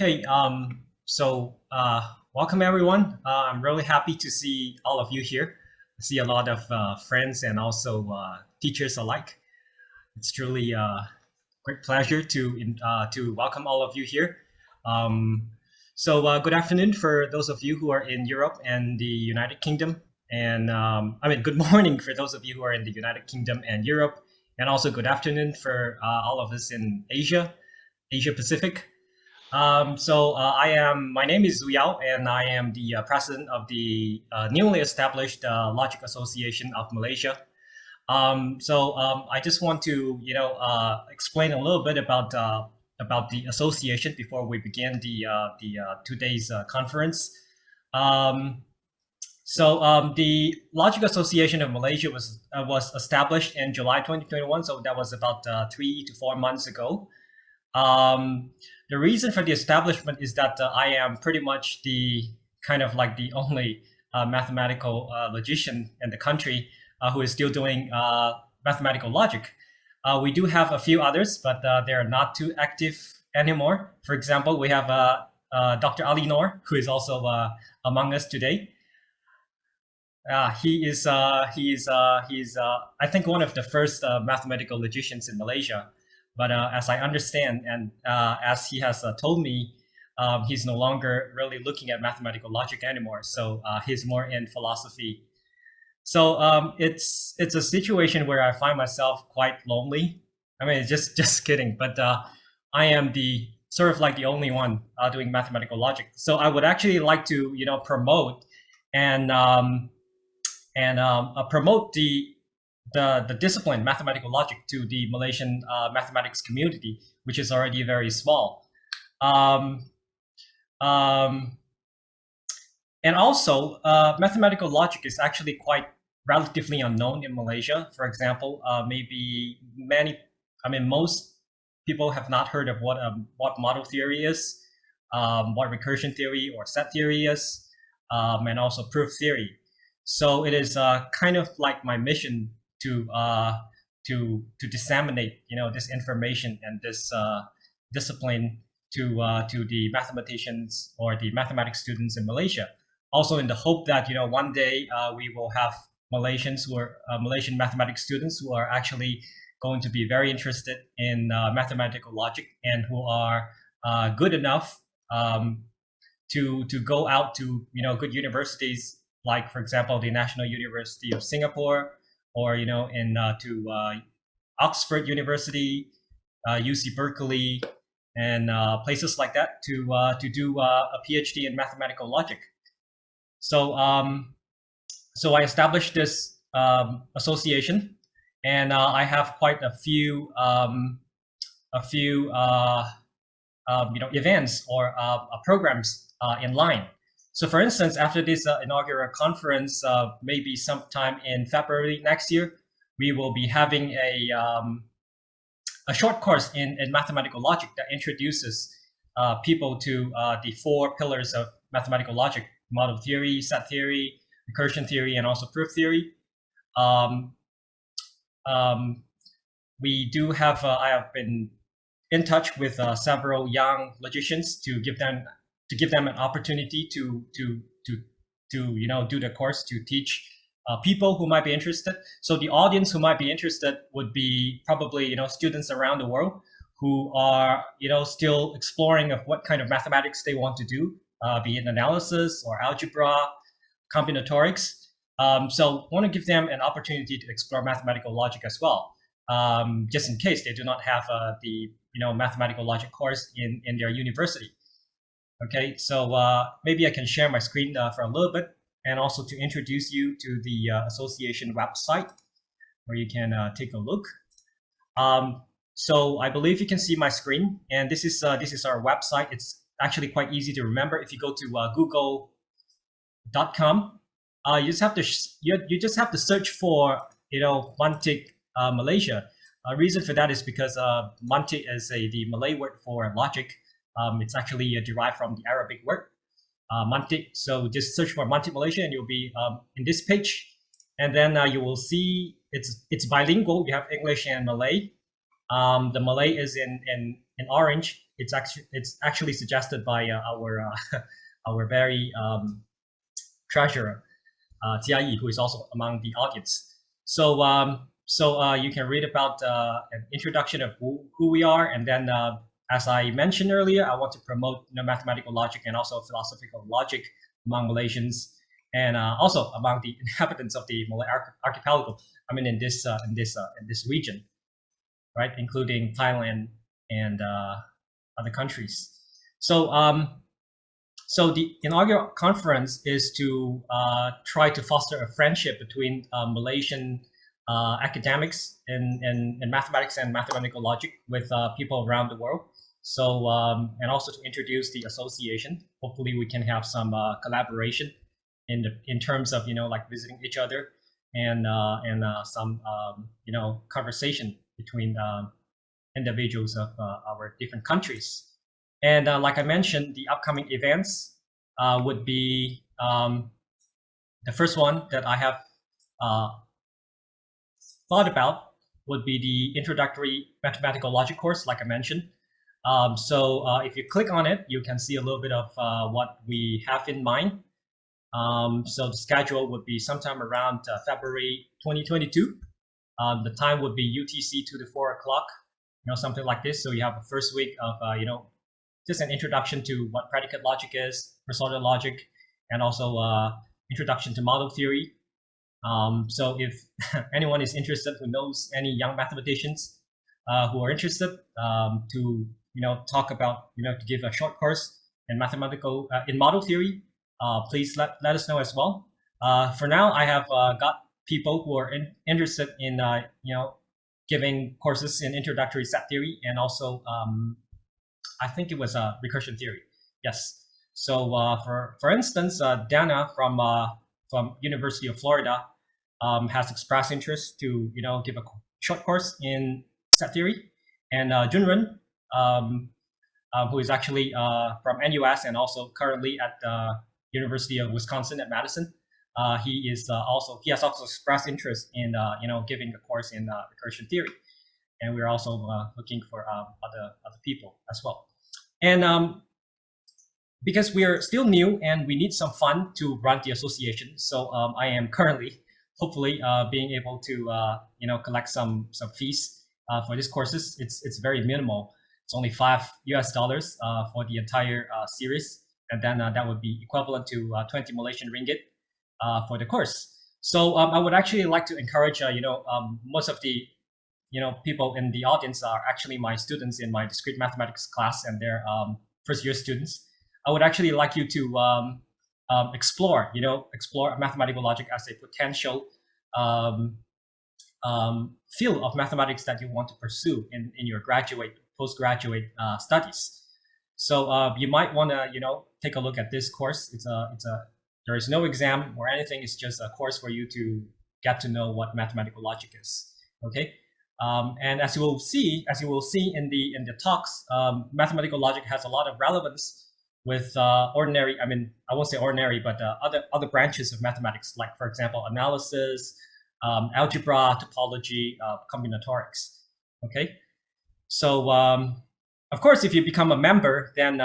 Okay, welcome everyone. I'm really happy to see all of you here. I see a lot of friends and also teachers alike. It's truly a great pleasure to welcome all of you here. Um, Good afternoon for those of you who are in Europe and the United Kingdom, and good morning for those of you who are in the United Kingdom and Europe, and also good afternoon for all of us in Asia Pacific. My name is Zhu Yao, and I am the president of the newly established Logic Association of Malaysia. I just want to, explain a little bit about the association before we begin the today's conference. The Logic Association of Malaysia was established in July 2021, so that was about 3 to 4 months ago. The reason for the establishment is that I am pretty much the kind of like the only mathematical logician in the country who is still doing mathematical logic. We do have a few others, but they are not too active anymore. For example, we have Dr. Ali Noor, who is also among us today. He's I think one of the first mathematical logicians in Malaysia. But as I understand, and as he has told me, he's no longer really looking at mathematical logic anymore. So he's more in philosophy. So it's a situation where I find myself quite lonely. I mean, just kidding. But I am the sort of like the only one doing mathematical logic. So I would actually like to promote and promote the discipline mathematical logic to the Malaysian mathematics community, which is already very small. Um, um, and also, mathematical logic is actually quite relatively unknown in Malaysia. For example, most people have not heard of what model theory is, what recursion theory or set theory is, and also proof theory. So it is kind of like my mission to disseminate this information and this discipline to the mathematicians or the mathematics students in Malaysia. Also, in the hope that one day we will have Malaysians who are Malaysian mathematics students who are actually going to be very interested in mathematical logic and who are good enough to go out to good universities, like for example the National University of Singapore, or to Oxford University, UC Berkeley, and places like that to do a PhD in mathematical logic. So so I established this association, and I have quite a few events or programs in line. So, for instance, after this inaugural conference, maybe sometime in February next year, we will be having a short course in mathematical logic that introduces people to the four pillars of mathematical logic: model theory, set theory, recursion theory, and also proof theory. Um, um, we do have I have been in touch with several young logicians to give them an opportunity to do the course, to teach people who might be interested. So the audience who might be interested would be probably students around the world who are still exploring of what kind of mathematics they want to do, be it analysis or algebra, combinatorics. So want to give them an opportunity to explore mathematical logic as well, just in case they do not have the mathematical logic course in their university. Okay, so maybe I can share my screen for a little bit, and also to introduce you to the association website where you can take a look. So I believe you can see my screen, and this is our website. It's actually quite easy to remember. If you go to google.com, you just have to search for Mantik Malaysia. Reason for that is because Mantik is the Malay word for logic. It's actually derived from the Arabic word Mantik. So just search for Mantik Malaysia, and you'll be in this page. And then you will see it's bilingual. You have English and Malay. The Malay is in orange, it's actually suggested by our our very treasurer, Jia who is also among the audience. So you can read about an introduction of who we are, and then as I mentioned earlier, I want to promote mathematical logic and also philosophical logic among Malaysians, and also among the inhabitants of the Malay archipelago. I mean, in this region, right, including Thailand and other countries. So so the inaugural conference is to try to foster a friendship between Malaysian academics in mathematics and mathematical logic with people around the world. So and also to introduce the association. Hopefully, we can have some collaboration in terms of like visiting each other and some conversation between individuals of our different countries. And like I mentioned, the upcoming events would be the first one that I have thought about would be the Introductory Mathematical Logic course, like I mentioned. So if you click on it, you can see a little bit of what we have in mind. So the schedule would be sometime around February 2022. The time would be UTC 2 to 4 o'clock, something like this. So you have the first week of, just an introduction to what predicate logic is, resorted logic, and also introduction to model theory. So if anyone is interested, who knows any young mathematicians who are interested to talk about to give a short course in mathematical in model theory, please let us know as well. For now, I have got people who are interested in giving courses in introductory set theory and also I think it was recursion theory. Yes. So for instance, Dana from University of Florida has expressed interest to give a short course in set theory, and Junren, who is actually from NUS and also currently at the University of Wisconsin at Madison, he has also expressed interest in giving a course in recursion theory, and we're also looking for other people as well. And because we are still new and we need some fund to run the association, so I am currently, hopefully, being able to collect some fees for these courses. It's very minimal. It's only $5 for the entire series, and then that would be equivalent to 20 Malaysian ringgit for the course. So I would actually like to encourage most of the people in the audience are actually my students in my discrete mathematics class, and they're first year students. I would actually like you to explore mathematical logic as a potential field of mathematics that you want to pursue in your postgraduate studies. So you might want to take a look at this course. There is no exam or anything. It's just a course for you to get to know what mathematical logic is. Okay. And as you will see in the talks, mathematical logic has a lot of relevance with ordinary. I mean, I won't say ordinary, but other branches of mathematics, like for example, analysis, algebra, topology, combinatorics. Okay, so of course, if you become a member, then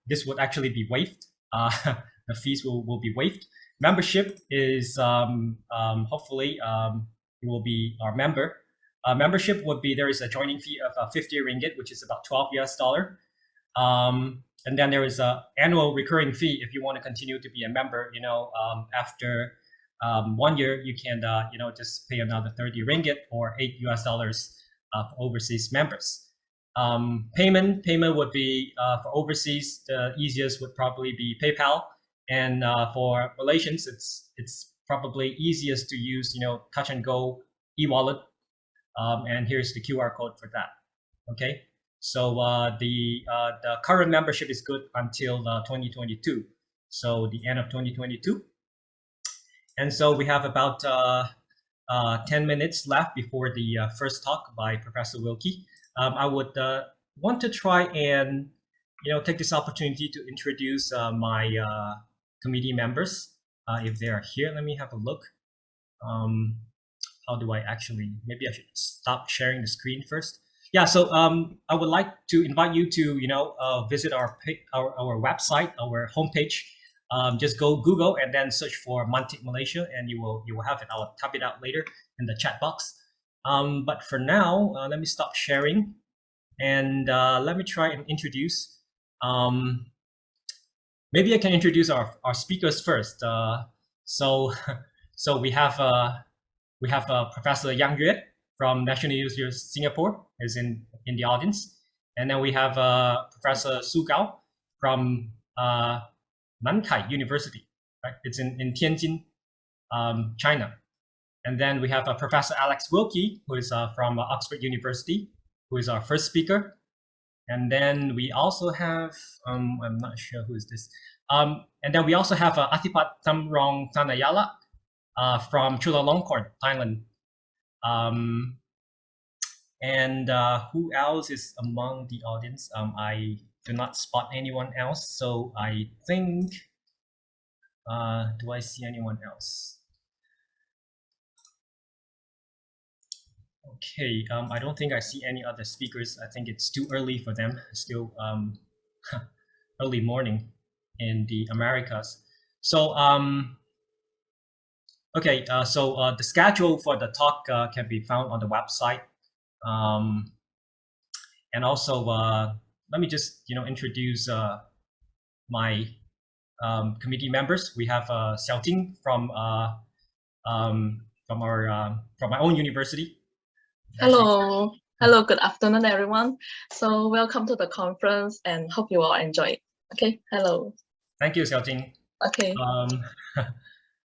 this would actually be waived. The fees will be waived. Membership is hopefully you will be our member. Membership would be, there is a joining fee of 50 ringgit, which is about $12. And then there is a annual recurring fee if you want to continue to be a member. After 1 year, you can just pay another 30 ringgit or $8 for overseas members. Payment would be for overseas, the easiest would probably be PayPal, and for Malaysians, it's probably easiest to use touch and go e-wallet. And here's the QR code for that. Okay, so the current membership is good until 2022, so the end of 2022. And so we have about 10 minutes left before the first talk by Professor Wilkie. I would want to try and take this opportunity to introduce my committee members if they are here. Let me have a look. How do I actually, maybe I should stop sharing the screen first. Yeah, so I would like to invite you to visit our website, our homepage. Just go Google and then search for Mantik Malaysia, and you will have it. I'll type it out later in the chat box. But for now, let me stop sharing, and let me try and introduce. Maybe I can introduce our speakers first. So so we have Professor Yang Yue from National University of Singapore is in the audience, and then we have Professor Su Gao from Nankai University, right? It's in Tianjin, China. And then we have Professor Alex Wilkie, who is from Oxford University, who is our first speaker. And then we also have, I'm not sure who is this. And then we also have Athipat Thamrong Tanayala from Chulalongkorn, Thailand. And who else is among the audience? I do not spot anyone else. So I think, do I see anyone else? Okay, I don't think I see any other speakers. I think it's too early for them. Still early morning in the Americas. So okay, so the schedule for the talk can be found on the website. And also, let me just introduce my committee members. We have Xiaoting from my own university. Hello. Hello, good afternoon, everyone. So welcome to the conference and hope you all enjoy it. Okay, hello. Thank you, Xiaoting. Okay.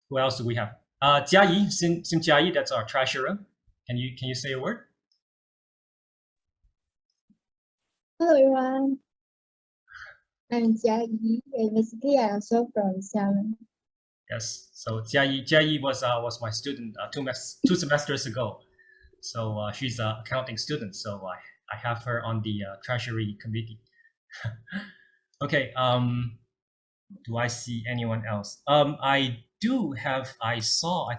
Who else do we have? Jia Yi, Sim Jia Yi, that's our treasurer. Can you say a word? Hello, everyone. I'm Jia Yi. Basically, I also from Xiamen. Yes. So Jia Yi was my student two semesters ago. So she's an accounting student. So I have her on the treasury committee. Okay. Do I see anyone else? I think I saw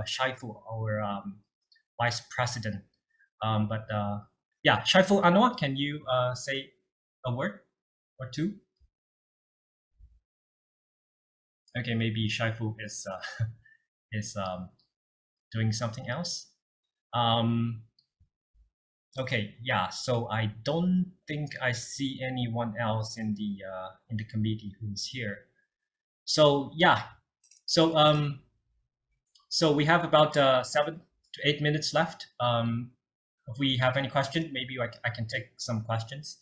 Shaifu, our vice president. But yeah, Shaifu Anwar, can you say a word or two? Okay, maybe Shaifu is doing something else. Okay, yeah. So I don't think I see anyone else in the committee who's here. So yeah, so so we have about 7 to 8 minutes left. If we have any question, maybe I can take some questions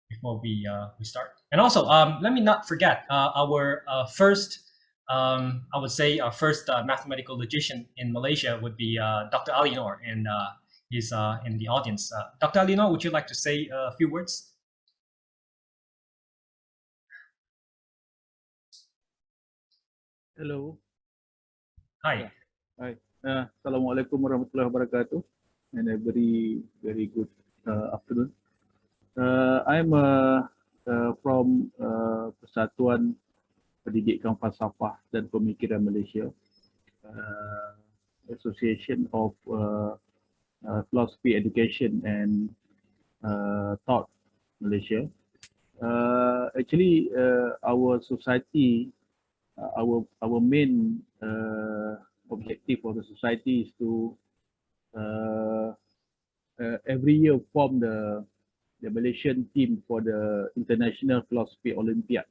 before we start. And also, let me not forget our first, I would say our first mathematical logician in Malaysia would be Dr. Ali Noor, and he's in the audience. Dr. Ali Noor, would you like to say a few words? Hello. Hi. Hi. Assalamualaikum warahmatullahi wabarakatuh, and a very good afternoon. I'm from Persatuan Pendidikan Falsafah dan Pemikiran Malaysia, Association of Philosophy Education and Thought Malaysia. Actually, our society, our main objective of the society is to every year form the Malaysian team for the International Philosophy Olympiad.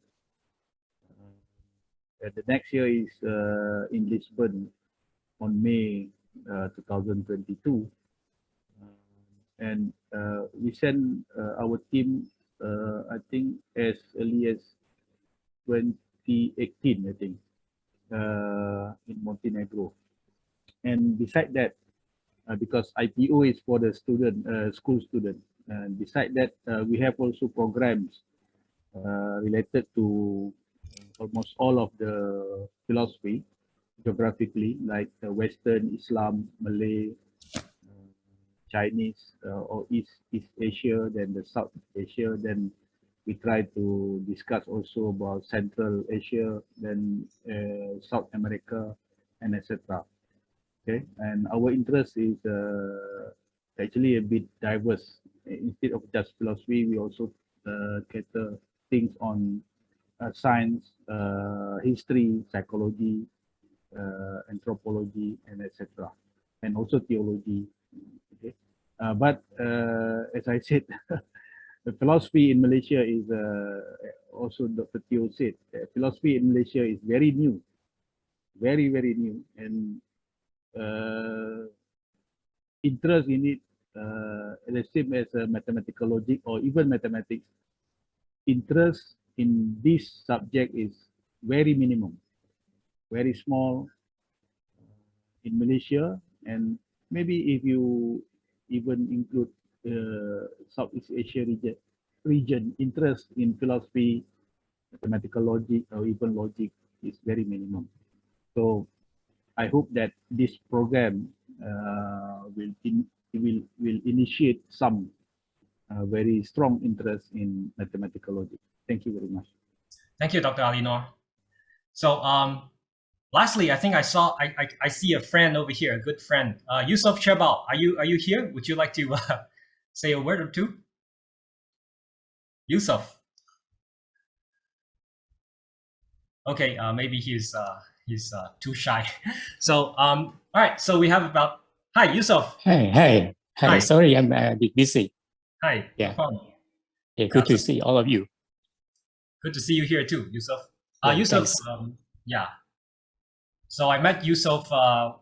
The next year is in Lisbon on May 2022. And we send our team, I think, as early as 2018, I think, in Montenegro. And beside that, because IPO is for the student, school student, and beside that, we have also programs related to almost all of the philosophy, geographically, like Western, Islam, Malay, Chinese, or East Asia, then the South Asia, then we try to discuss also about Central Asia, then South America, and etc. Okay, and our interest is actually a bit diverse instead of just philosophy, we also cater things on science, history, psychology, anthropology, and etc. And also theology. Okay, but as I said, the philosophy in Malaysia is also Dr. Teo said, philosophy in Malaysia is very new, very new, and interest in it the same as mathematical logic or even mathematics. Interest in this subject is very minimum, very small in Malaysia, and maybe if you even include Southeast Asia region, interest in philosophy, mathematical logic, or even logic is very minimum. So I hope that this program will initiate some very strong interest in mathematical logic. Thank you very much. Thank you, Dr. Alinor. So lastly, I think I see a friend over here, a good friend. Yusuf Shabal, are you here? Would you like to say a word or two? Yusuf. Okay, maybe he's too shy. So all right, so we have about hi Yusuf. Hi. Hi. Sorry, I'm a bit busy. Hi. Yeah. No problem. Yeah, good to see all of you. Good to see you here too, Yusuf. Yeah, Yusuf, thanks. yeah. So I met Yusuf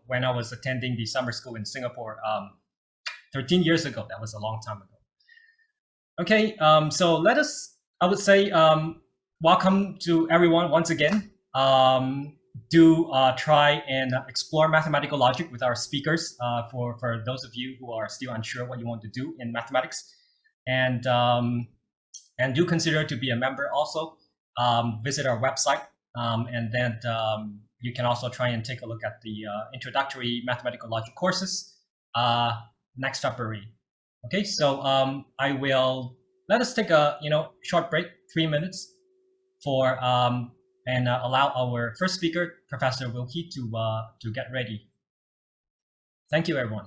when I was attending the summer school in Singapore 13 years ago. That was a long time ago. Okay, so let us, I would say, welcome to everyone once again. Do try and explore mathematical logic with our speakers for those of you who are still unsure what you want to do in mathematics. And do consider to be a member also. Visit our website, and then you can also try and take a look at the introductory mathematical logic courses next February. Okay, so I will let us take a short break, 3 minutes, for and allow our first speaker, Professor Wilkie, to get ready. Thank you, everyone.